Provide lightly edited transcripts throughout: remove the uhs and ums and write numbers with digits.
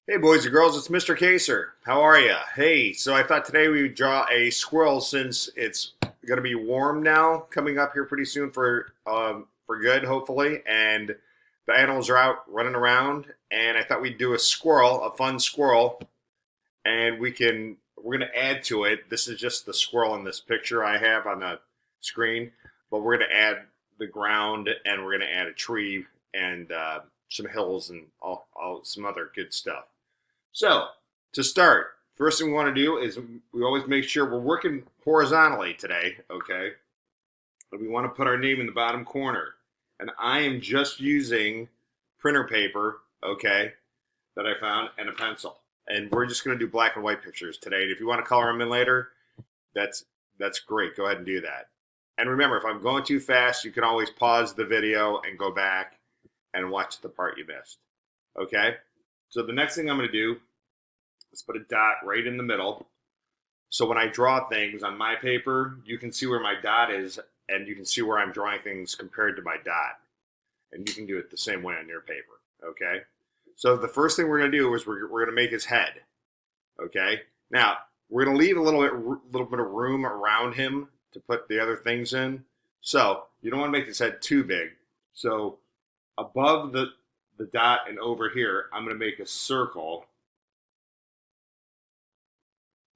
Hey boys and girls, it's Mr. Kaser. How are ya? Hey, so I thought today we would draw a squirrel since it's going to be warm now, coming up here pretty soon for good, hopefully, and the animals are out running around. And I thought we'd do a squirrel, a fun squirrel, and we're going to add to it. This is just the squirrel in this picture I have on the screen, but we're going to add the ground and we're going to add a tree and some hills and all some other good stuff. So, to start, first thing we want to do is we always make sure we're working horizontally today, okay? And we want to put our name in the bottom corner. And I am just using printer paper, okay, that I found and a pencil. And we're just going to do black and white pictures today. And if you want to color them in later, that's that's great. Go ahead and do that. And remember, if I'm going too fast, you can always pause the video and go back and watch the part you missed. Okay? So the next thing I'm going to do, let's put a dot right in the middle. So when I draw things on my paper, you can see where my dot is and you can see where I'm drawing things compared to my dot. And you can do it the same way on your paper. Okay? So the first thing we're going to do is we're going to make his head. Okay? Now, we're going to leave a little bit of room around him to put the other things in. So you don't want to make his head too big. So above the dot and over here, I'm going to make a circle.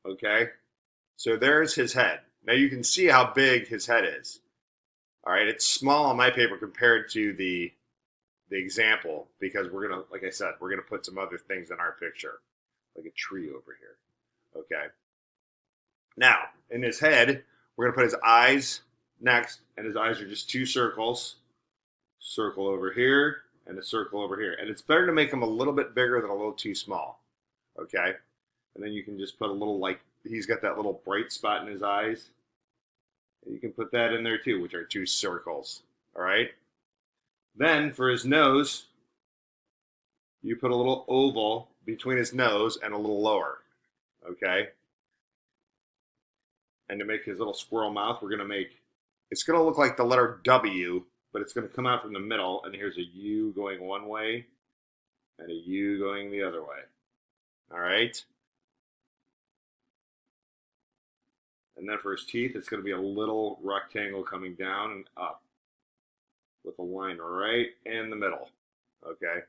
Okay? So there's his head. Now you can see how big his head is. All right, it's small on my paper compared to the example because we're gonna, like I said, we're gonna put some other things in our picture, like a tree over here. Okay. Now in his head, we're gonna put his eyes next, and his eyes are just two circles. Circle over here and a circle over here, and it's better to make them a little bit bigger than a little too small. Okay. And then you can just put a little, like, he's got that little bright spot in his eyes. And you can put that in there too, which are two circles. All right. Then for his nose, you put a little oval between his nose and a little lower. Okay. And to make his little squirrel mouth, we're going to make, it's going to look like the letter W, but it's going to come out from the middle. And here's a U going one way and a U going the other way. All right. And then for his teeth, it's going to be a little rectangle coming down and up with a line right in the middle. Okay.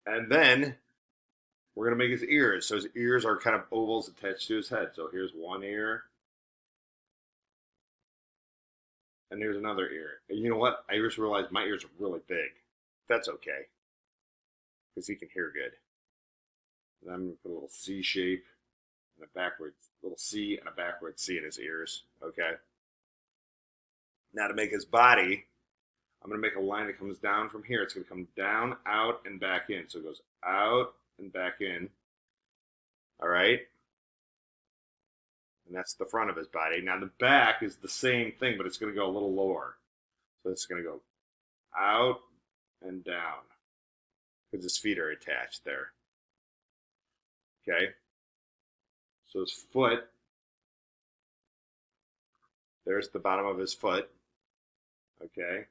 And then we're going to make his ears. So his ears are kind of ovals attached to his head. So here's one ear. And here's another ear. And you know what? I just realized my ears are really big. That's okay. Because he can hear good. And I'm going to put a little C shape and a backwards, little C and a backwards C in his ears. Okay. Now to make his body, I'm going to make a line that comes down from here. It's going to come down, out, and back in. So it goes out and back in. All right. And that's the front of his body. Now the back is the same thing, but it's going to go a little lower. So it's going to go out and down because his feet are attached there. Okay. So his foot, there's the bottom of his foot. Okay.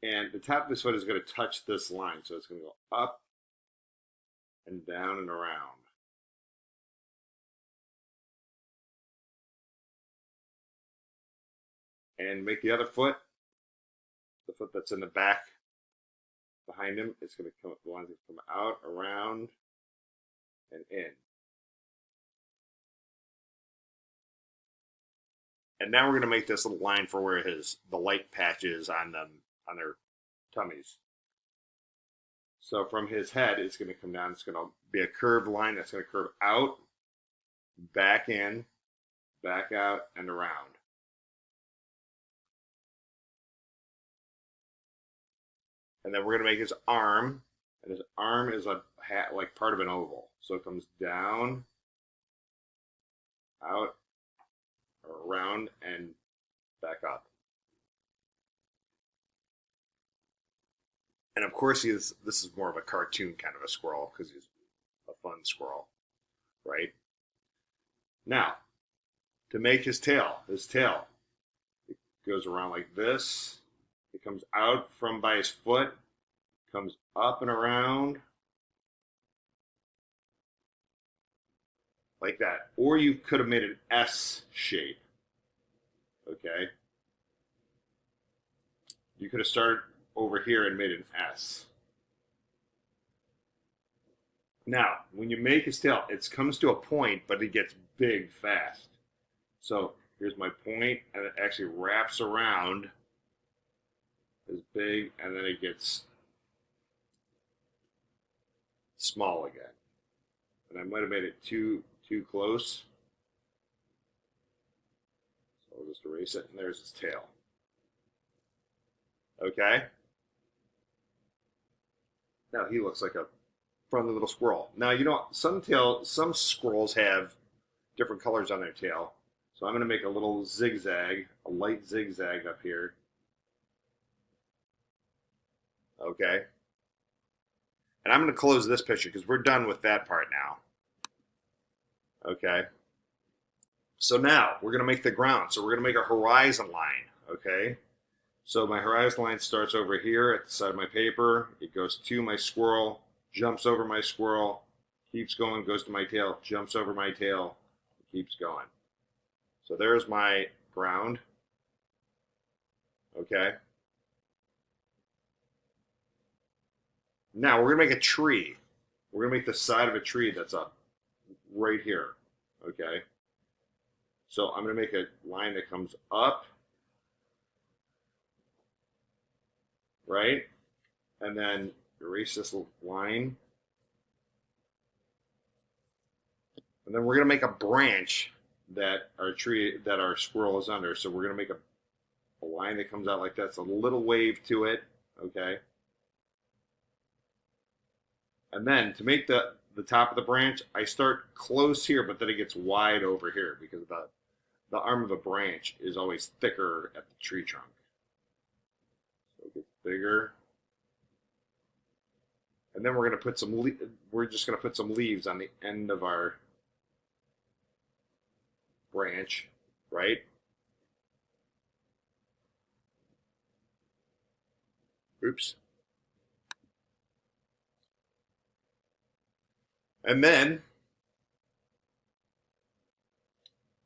And the top of his foot is going to touch this line. So it's going to go up and down and around. And make the other foot, the foot that's in the back behind him, it's going to come, the line's going to come out, around, and in. And now we're going to make this little line for where the light patches on them on their tummies. So from his head, it's going to come down. It's going to be a curved line that's going to curve out, back in, back out, and around. And then we're going to make his arm, and his arm is a hat, like part of an oval. So it comes down, out, around, and back up. And of course, this is more of a cartoon kind of a squirrel because he's a fun squirrel, right? Now, to make his tail it goes around like this. It comes out from by his foot, comes up and around like that. Or you could have made an S shape. Okay. You could have started over here and made an S. Now, when you make his tail, it comes to a point, but it gets big fast. So here's my point, and it actually wraps around as big, and then it gets small again. And I might have made it too close. So I'll just erase it, and there's his tail. Okay? Now he looks like a friendly little squirrel. Now, you know, some squirrels have different colors on their tail. So I'm going to make a little zigzag, a light zigzag up here. Okay. And I'm going to close this picture because we're done with that part now. Okay. So now we're going to make the ground. So we're going to make a horizon line. Okay. So my horizon line starts over here at the side of my paper. It goes to my squirrel, jumps over my squirrel, keeps going, goes to my tail, jumps over my tail, keeps going. So there's my ground. Okay. Now we're going to make a tree. We're going to make the side of a tree that's up right here. Okay. So I'm going to make a line that comes up, right? And then erase this line. And then we're going to make a branch that our squirrel is under. So we're going to make a line that comes out like that. It's a little wave to it. Okay. And then to make the top of the branch, I start close here, but then it gets wide over here because the arm of the branch is always thicker at the tree trunk. So it gets bigger. And then we're just going to put some leaves on the end of our branch, right? Oops. And then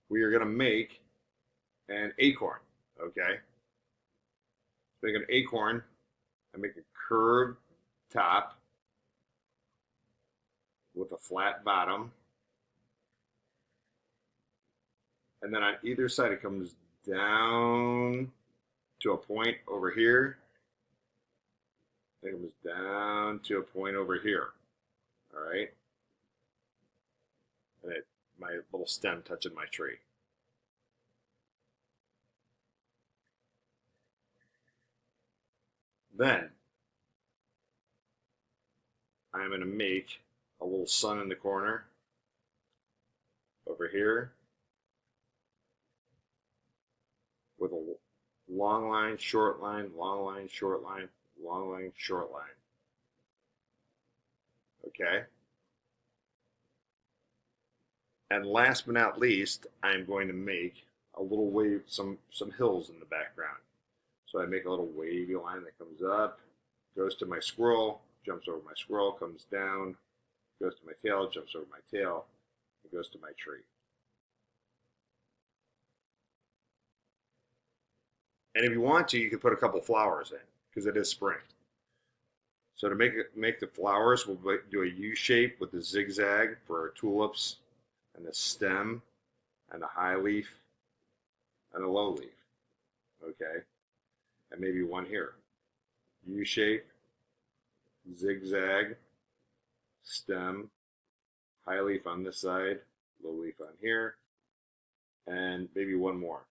we are going to make an acorn, okay? Make an acorn and make a curved top with a flat bottom. And then on either side it comes down to a point over here. It comes down to a point over here. All right? And my little stem touching my tree. Then I'm going to make a little sun in the corner over here with a long line, short line, long line, short line, long line, short line. Okay? And last but not least, I'm going to make a little wave, some hills in the background. So I make a little wavy line that comes up, goes to my squirrel, jumps over my squirrel, comes down, goes to my tail, jumps over my tail, and goes to my tree. And if you want to, you can put a couple flowers in because it is spring. So to make the flowers, we'll do a U shape with the zigzag for our tulips, and the stem, and the high leaf, and the low leaf. Okay? And maybe one here. U shape, zigzag, stem, high leaf on this side, low leaf on here, and maybe one more.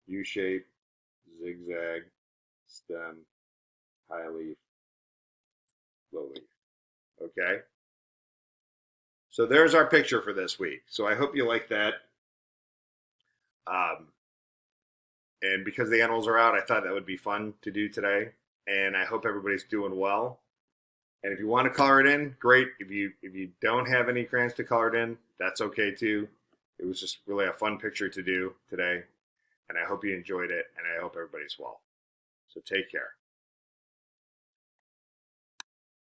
U shape, zigzag, stem, high leaf, low leaf. Okay? So there's our picture for this week. So I hope you like that. And because the animals are out, I thought that would be fun to do today. And I hope everybody's doing well. And if you want to color it in, great. If you don't have any crayons to color it in, that's okay too. It was just really a fun picture to do today. and I hope you enjoyed it, and I hope everybody's well. So take care.